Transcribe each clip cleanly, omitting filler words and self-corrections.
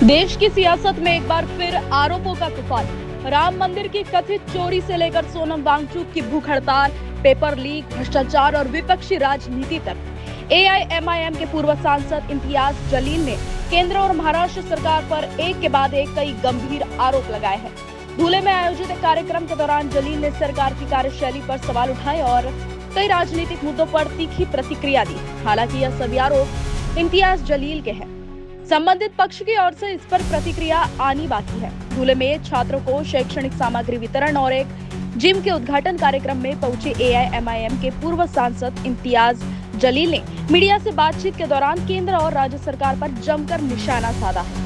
देश की सियासत में एक बार फिर आरोपों का तूफान। राम मंदिर की कथित चोरी से लेकर सोनम वांगचुक की भूख हड़ताल, पेपर लीक, भ्रष्टाचार और विपक्षी राजनीति तक एआईएमआईएम के पूर्व सांसद इम्तियाज जलील ने केंद्र और महाराष्ट्र सरकार पर एक के बाद एक कई गंभीर आरोप लगाए हैं। धुले में आयोजित एक कार्यक्रम के दौरान जलील ने सरकार की कार्यशैली पर सवाल उठाए और कई राजनीतिक मुद्दों पर तीखी प्रतिक्रिया दी। हालांकि यह सभी आरोप इम्तियाज जलील के हैं। संबंधित पक्ष की ओर से इस पर प्रतिक्रिया आनी बाकी है। धुले में छात्रों को शैक्षणिक सामग्री वितरण और एक जिम के उद्घाटन कार्यक्रम में पहुंचे एआईएमआईएम के पूर्व सांसद इम्तियाज जलील ने मीडिया से बातचीत के दौरान केंद्र और राज्य सरकार पर जमकर निशाना साधा है।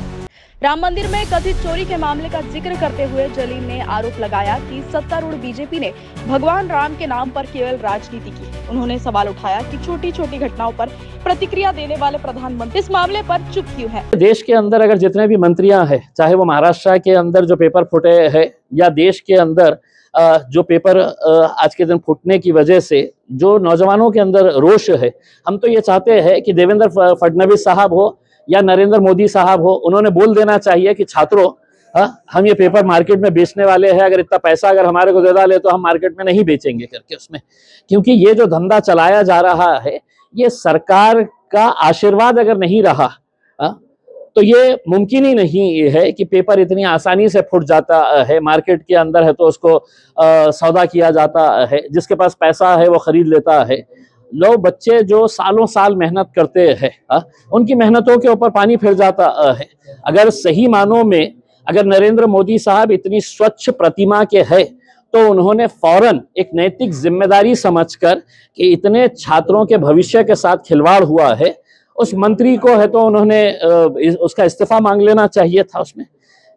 राम मंदिर में कथित चोरी के मामले का जिक्र करते हुए जलील ने आरोप लगाया कि सत्तारूढ़ बीजेपी ने भगवान राम के नाम पर केवल राजनीति की। उन्होंने सवाल उठाया कि छोटी छोटी घटनाओं पर प्रतिक्रिया देने वाले प्रधानमंत्री इस मामले पर चुप क्यों है। देश के अंदर अगर जितने भी मंत्रियां हैं, चाहे वो महाराष्ट्र के अंदर जो पेपर फूटे हैं या देश के अंदर जो पेपर आज के दिन फूटने की वजह से जो नौजवानों के अंदर रोष है, हम तो ये चाहते हैं कि देवेंद्र फडणवीस साहब हो या नरेंद्र मोदी साहब हो, उन्होंने बोल देना चाहिए कि छात्रों, हम ये पेपर मार्केट में बेचने वाले हैं, अगर इतना पैसा अगर हमारे को दे डाले तो हम मार्केट में नहीं बेचेंगे करके उसमें। क्योंकि ये जो धंधा चलाया जा रहा है, ये सरकार का आशीर्वाद अगर नहीं रहा तो ये मुमकिन ही नहीं है कि पेपर इतनी आसानी से फूट जाता है। मार्केट के अंदर है तो उसको सौदा किया जाता है, जिसके पास पैसा है वो खरीद लेता है। लोग बच्चे जो सालों साल मेहनत करते हैं, उनकी मेहनतों के ऊपर पानी फिर जाता है। अगर सही मानों में अगर नरेंद्र मोदी साहब इतनी स्वच्छ प्रतिमा के हैं तो उन्होंने फौरन एक नैतिक जिम्मेदारी समझकर कि इतने छात्रों के भविष्य के साथ खिलवाड़ हुआ है, उस मंत्री को है तो उन्होंने उसका इस्तीफा मांग लेना चाहिए था उसमें।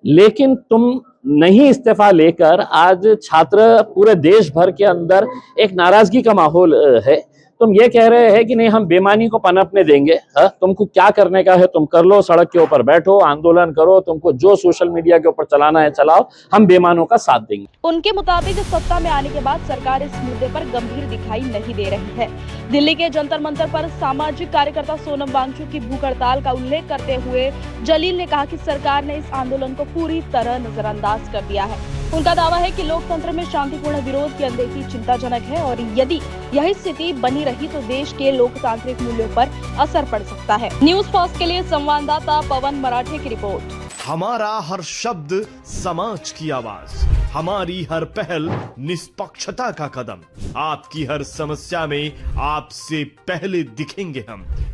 लेकिन तुम नहीं इस्तीफा लेकर आज छात्र पूरे देश भर के अंदर एक नाराजगी का माहौल है। तुम ये कह रहे हैं कि नहीं हम बेईमानी को पनपने देंगे। तुमको क्या करने का है तुम कर लो, सड़क के ऊपर बैठो, आंदोलन करो, तुमको जो सोशल मीडिया के ऊपर चलाना है चलाओ, हम बेईमानों का साथ देंगे। उनके मुताबिक सत्ता में आने के बाद सरकार इस मुद्दे पर गंभीर दिखाई नहीं दे रही है। दिल्ली के जंतर मंतर पर सामाजिक कार्यकर्ता सोनम वांगचुक की भूख हड़ताल का उल्लेख करते हुए जलील ने कहा कि सरकार ने इस आंदोलन को पूरी तरह नजरअंदाज कर दिया है। उनका दावा है कि लोकतंत्र में शांतिपूर्ण विरोध की अनदेखी चिंताजनक है और यदि यही स्थिति बनी रही तो देश के लोकतांत्रिक मूल्यों पर असर पड़ सकता है। न्यूज़ फर्स्ट के लिए संवाददाता पवन मराठे की रिपोर्ट। हमारा हर शब्द समाज की आवाज, हमारी हर पहल निष्पक्षता का कदम, आपकी हर समस्या में आपसे पहले दिखेंगे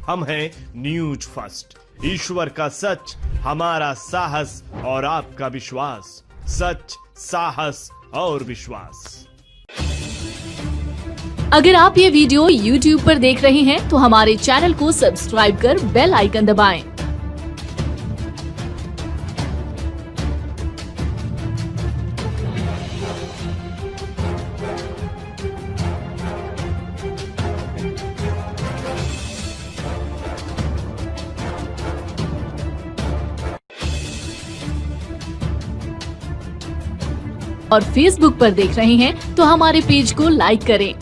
हम हैं न्यूज फर्स्ट। ईश्वर का सच, हमारा साहस और आपका विश्वास। सच, साहस और विश्वास। अगर आप ये वीडियो YouTube पर देख रहे हैं तो हमारे चैनल को सब्सक्राइब कर बेल आइकन दबाएं। और Facebook पर देख रहे हैं तो हमारे पेज को लाइक करें।